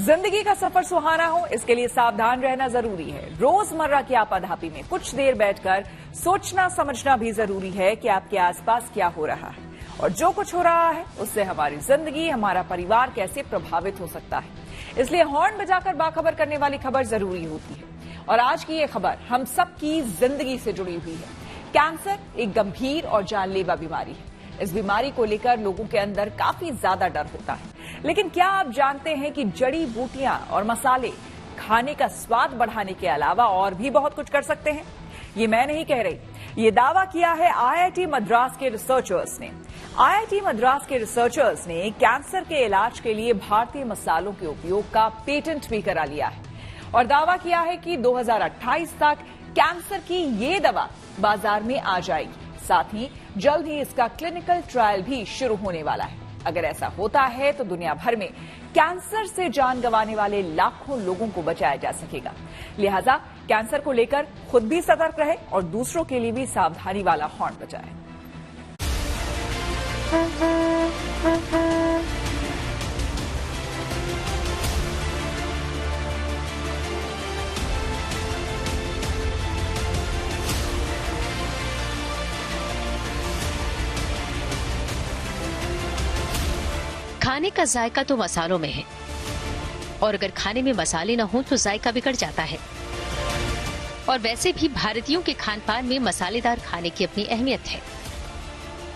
जिंदगी का सफर सुहाना हो, इसके लिए सावधान रहना जरूरी है। रोजमर्रा की आपाधापी में कुछ देर बैठकर सोचना समझना भी जरूरी है कि आपके आसपास क्या हो रहा है और जो कुछ हो रहा है उससे हमारी जिंदगी, हमारा परिवार कैसे प्रभावित हो सकता है। इसलिए हॉर्न बजाकर बाखबर करने वाली खबर जरूरी होती है। और आज की ये खबर हम सबकी जिंदगी से जुड़ी हुई है। कैंसर एक गंभीर और जानलेवा बीमारी है। इस बीमारी को लेकर लोगों के अंदर काफी ज्यादा डर होता है। लेकिन क्या आप जानते हैं कि जड़ी बूटियां और मसाले खाने का स्वाद बढ़ाने के अलावा और भी बहुत कुछ कर सकते हैं? ये मैं नहीं कह रही, ये दावा किया है आईआईटी मद्रास के रिसर्चर्स ने। आईआईटी मद्रास के रिसर्चर्स ने कैंसर के इलाज के लिए भारतीय मसालों के उपयोग का पेटेंट भी करा लिया है और दावा किया है कि 2028 तक कैंसर की ये दवा बाजार में आ जाएगी। साथ ही जल्द ही इसका क्लिनिकल ट्रायल भी शुरू होने वाला है। अगर ऐसा होता है तो दुनिया भर में कैंसर से जान गंवाने वाले लाखों लोगों को बचाया जा सकेगा। लिहाजा कैंसर को लेकर खुद भी सतर्क रहे और दूसरों के लिए भी सावधानी वाला हॉर्न बजाए। खाने का जायका तो मसालों में है और अगर खाने में मसाले न हो तो जायका बिगड़ जाता है। और वैसे भी भारतीयों के खान-पान में मसालेदार खाने की अपनी अहमियत है।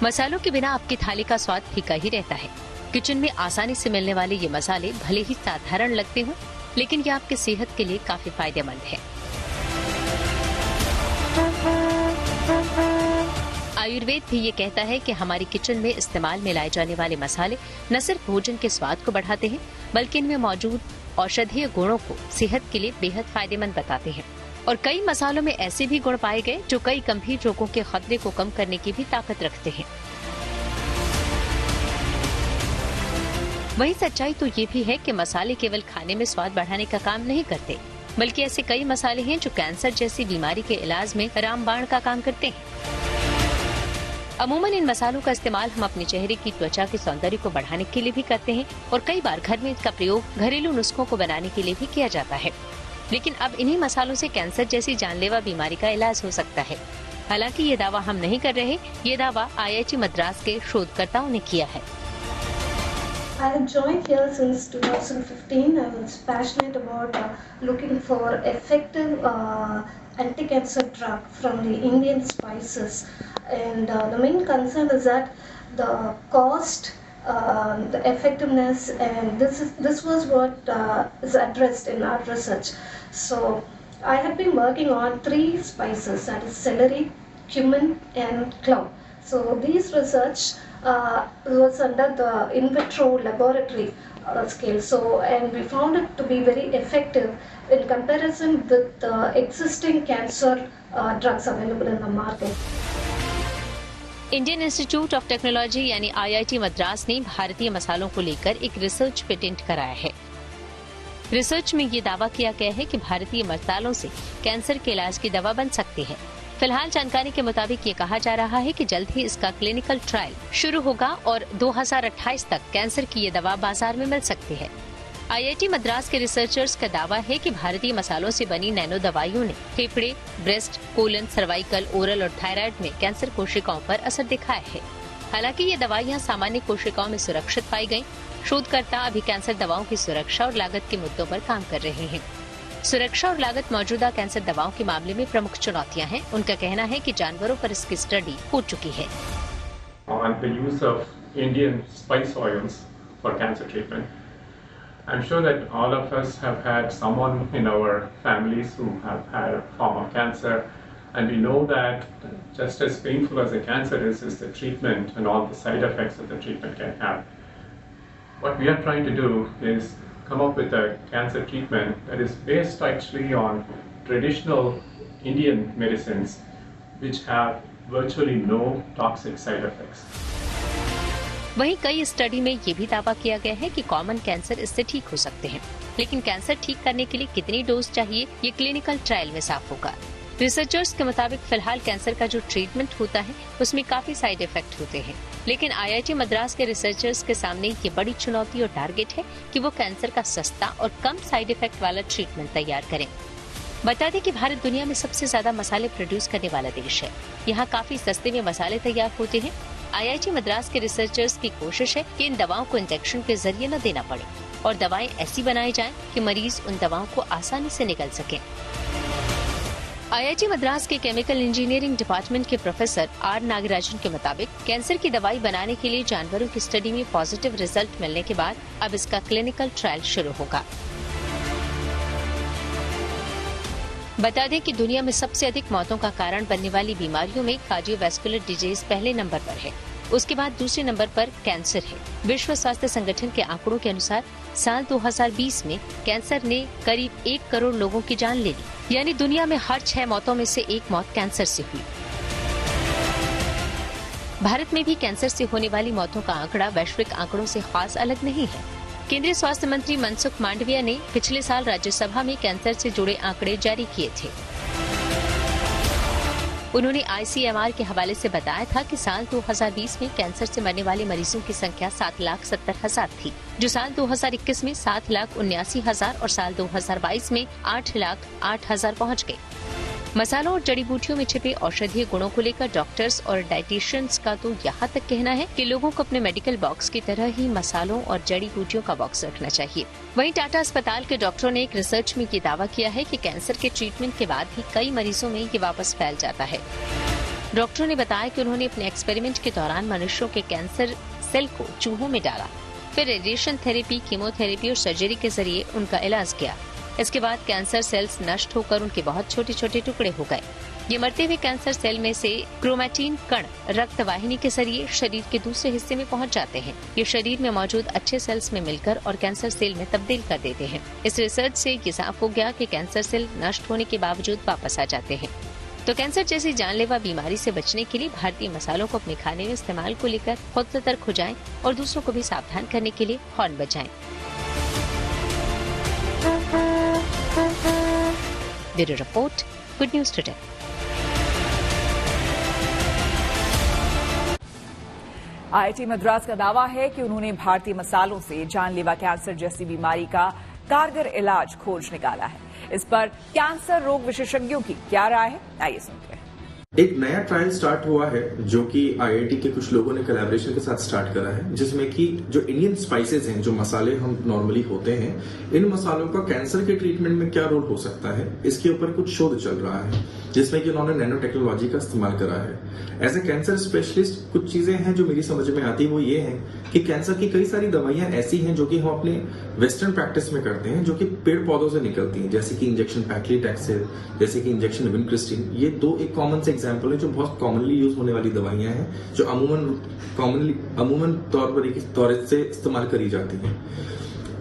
मसालों के बिना आपकी थाली का स्वाद फीका ही रहता है। किचन में आसानी से मिलने वाले ये मसाले भले ही साधारण लगते हों, लेकिन ये आपकी सेहत के लिए काफी फायदेमंद है। आयुर्वेद भी ये कहता है कि हमारी किचन में इस्तेमाल में लाए जाने वाले मसाले न सिर्फ भोजन के स्वाद को बढ़ाते हैं, बल्कि इनमें मौजूद औषधीय गुणों को सेहत के लिए बेहद फायदेमंद बताते हैं। और कई मसालों में ऐसे भी गुण पाए गए जो कई गंभीर रोगों के खतरे को कम करने की भी ताकत रखते हैं। वही सच्चाई तो ये भी है कि मसाले केवल खाने में स्वाद बढ़ाने का काम नहीं करते, बल्कि ऐसे कई मसाले हैं जो कैंसर जैसी बीमारी के इलाज में रामबाण का काम करते हैं। अमूमन इन मसालों का इस्तेमाल हम अपने चेहरे की त्वचा के सौंदर्य को बढ़ाने के लिए भी करते हैं और कई बार घर में इसका प्रयोग घरेलू नुस्खों को बनाने के लिए भी किया जाता है। लेकिन अब इन्हीं मसालों से कैंसर जैसी जानलेवा बीमारी का इलाज हो सकता है। हालांकि ये दावा हम नहीं कर रहे, ये दावा आईआईटी मद्रास के शोधकर्ताओं ने किया है। I have joined here since 2015. I was passionate about looking for effective anti-cancer drug from the Indian spices, and the main concern is that the cost, the effectiveness, and this was what is addressed in our research. So I have been working on 3 spices, that is celery, cumin, and clove. So these research was under the in vitro laboratory scale. So and we found it to be very effective in comparison with the existing cancer drugs available in the market. Indian institute of technology यानी IIT Madras ने भारतीय मसालों को लेकर एक research patent कराया है। Research में ये दावा किया गया है कि भारतीय मसालों से कैंसर के इलाज की दवा बन सकती है। फिलहाल जानकारी के मुताबिक ये कहा जा रहा है कि जल्द ही इसका क्लिनिकल ट्रायल शुरू होगा और 2028 तक कैंसर की ये दवा बाजार में मिल सकती है। आईआईटी मद्रास के रिसर्चर्स का दावा है कि भारतीय मसालों से बनी नैनो दवाइयों ने फेफड़े, ब्रेस्ट, कोलन, सर्वाइकल, ओरल और थायराइड में कैंसर कोशिकाओं पर असर दिखाया है। हालांकि ये दवाइयां सामान्य कोशिकाओं में सुरक्षित पाई गयी। शोधकर्ता अभी कैंसर दवाओं की सुरक्षा और लागत के मुद्दों पर काम कर रहे हैं। सुरक्षा और लागत मौजूदा कैंसर दवाओं के मामले में प्रमुख चुनौतियां हैं। उनका कहना है कि जानवरों पर इसकी स्टडी हो चुकी है। On the use of Indian spice oils for cancer treatment, I'm sure that all of us have had someone in our families who have had a form of cancer, and we know that just as painful as the cancer is the treatment and all the side effects that the treatment can have. What we are trying to do is come up with a cancer treatment that is based actually on traditional Indian medicines which have virtually no toxic side effects. वहीं कई study में ये भी दावा किया गया है कि कॉमन कैंसर इससे ठीक हो सकते हैं, लेकिन कैंसर ठीक करने के लिए कितनी डोज चाहिए ये क्लिनिकल ट्रायल में साफ होगा। रिसर्चर्स के मुताबिक फिलहाल कैंसर का जो ट्रीटमेंट होता है उसमें काफी साइड इफेक्ट होते हैं। लेकिन IIT मद्रास के रिसर्चर्स के सामने ये बड़ी चुनौती और टारगेट है कि वो कैंसर का सस्ता और कम साइड इफेक्ट वाला ट्रीटमेंट तैयार करें। बता दें कि भारत दुनिया में सबसे ज्यादा मसाले प्रोड्यूस करने वाला देश है। यहाँ काफी सस्ते में मसाले तैयार होते हैं। IIT मद्रास के रिसर्चर्स की कोशिश है कि इन दवाओं को इंजेक्शन के जरिए न देना पड़े और दवाएं ऐसी बनाई जाएं कि मरीज उन दवाओं को आसानी से निगल सके। IIT मद्रास के केमिकल इंजीनियरिंग डिपार्टमेंट के प्रोफेसर R नागराजन के मुताबिक कैंसर की दवाई बनाने के लिए जानवरों की स्टडी में पॉजिटिव रिजल्ट मिलने के बाद अब इसका क्लिनिकल ट्रायल शुरू होगा। बता दें कि दुनिया में सबसे अधिक मौतों का कारण बनने वाली बीमारियों में कार्डियोवैस्कुलर डिजीज पहले नंबर पर है। उसके बाद दूसरे नंबर पर कैंसर है। विश्व स्वास्थ्य संगठन के आंकड़ों के अनुसार साल 2020 में कैंसर ने करीब 1 करोड़ लोगों की जान ले ली, यानी दुनिया में हर 6 मौतों में से 1 मौत कैंसर से हुई। भारत में भी कैंसर से होने वाली मौतों का आंकड़ा वैश्विक आंकड़ों से खास अलग नहीं है। केंद्रीय स्वास्थ्य मंत्री मनसुख मांडविया ने पिछले साल राज्यसभा में कैंसर से जुड़े आंकड़े जारी किए थे। उन्होंने ICMR के हवाले से बताया था कि साल 2020 में कैंसर से मरने वाले मरीजों की संख्या 7,70,000 थी, जो साल 2021 में 7,79,000 और साल 2022 में 8,08,000 पहुंच गई। मसालों और जड़ी बूटियों में छिपे औषधीय गुणों को लेकर डॉक्टर्स और डाइटिशियंस का तो यहाँ तक कहना है कि लोगों को अपने मेडिकल बॉक्स की तरह ही मसालों और जड़ी बूटियों का बॉक्स रखना चाहिए। वहीं टाटा अस्पताल के डॉक्टरों ने एक रिसर्च में ये दावा किया है कि कैंसर के ट्रीटमेंट के बाद भी कई मरीजों में ये वापस फैल जाता है। डॉक्टरों ने बताया कि उन्होंने अपने एक्सपेरिमेंट के दौरान मनुष्यों के कैंसर सेल को चूहों में डाला, फिर रेडिएशन थेरेपी, कीमोथेरेपी और सर्जरी के जरिए उनका इलाज किया। इसके बाद कैंसर सेल्स नष्ट होकर उनके बहुत छोटे छोटे टुकड़े हो गए। ये मरते हुए कैंसर सेल में से क्रोमैटिन कण रक्त वाहिनी के जरिए शरीर के दूसरे हिस्से में पहुंच जाते हैं। ये शरीर में मौजूद अच्छे सेल्स में मिलकर और कैंसर सेल में तब्दील कर देते हैं। इस रिसर्च से ये साफ हो गया कि कैंसर सेल नष्ट होने के बावजूद वापस आ जाते हैं। तो कैंसर जैसी जानलेवा बीमारी से बचने के लिए भारतीय मसालों को अपने खाने में इस्तेमाल को लेकर खुद सतर्क हो जाएं और दूसरों को भी सावधान करने के लिए हॉर्न बजाएं। Bureau report, good news today. IIT Madras का दावा है कि उन्होंने भारतीय मसालों से जानलेवा कैंसर जैसी बीमारी का कारगर इलाज खोज निकाला है। इस पर कैंसर रोग विशेषज्ञों की क्या राय है, आइए सुनते हैं। एक नया ट्रायल स्टार्ट हुआ है जो कि IIT के कुछ लोगों ने कोलैबोरेशन के साथ स्टार्ट करा है, जिसमें कि जो इंडियन स्पाइसेस हैं, जो मसाले हम नॉर्मली होते हैं, इन मसालों का कैंसर के ट्रीटमेंट में क्या रोल हो सकता है, इसके ऊपर कुछ शोध चल रहा है, जिसमें कि उन्होंने नैनो टेक्नोलॉजी का इस्तेमाल करा है। एज ए कैंसर स्पेशलिस्ट कुछ चीजें हैं जो मेरी समझ में आती, वो ये है कि कैंसर की कई सारी दवाइयां ऐसी हैं जो कि हम अपने वेस्टर्न प्रैक्टिस में करते हैं, जो कि पेड़ पौधों से निकलती हैं, जैसे कि इंजेक्शन पैक्लीटैक्सिल, जैसे कि इंजेक्शन विनक्रिस्टिन। ये 2 एक कॉमन से एग्जाम्पल है जो बहुत कॉमनली यूज होने वाली दवाइयां हैं, जो अमूमन तौर से इस्तेमाल करी जाती हैं।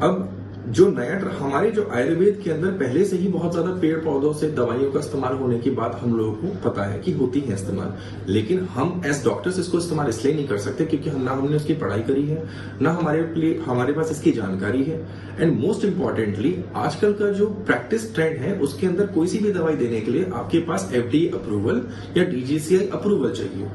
अब जो नया हमारे जो आयुर्वेद के अंदर पहले से ही बहुत ज्यादा पेड़ पौधों से दवाइयों का इस्तेमाल होने की बात हम लोगों को पता है कि होती है इस्तेमाल, लेकिन हम एज डॉक्टर्स इसको इस्तेमाल इसलिए नहीं कर सकते क्योंकि ना हमने उसकी पढ़ाई करी है, ना हमारे पास इसकी जानकारी है, एंड मोस्ट इम्पॉर्टेंटली आजकल का जो प्रैक्टिस ट्रेंड है उसके अंदर कोई सी भी दवाई देने के लिए आपके पास FDA अप्रूवल या DGCI अप्रूवल चाहिए।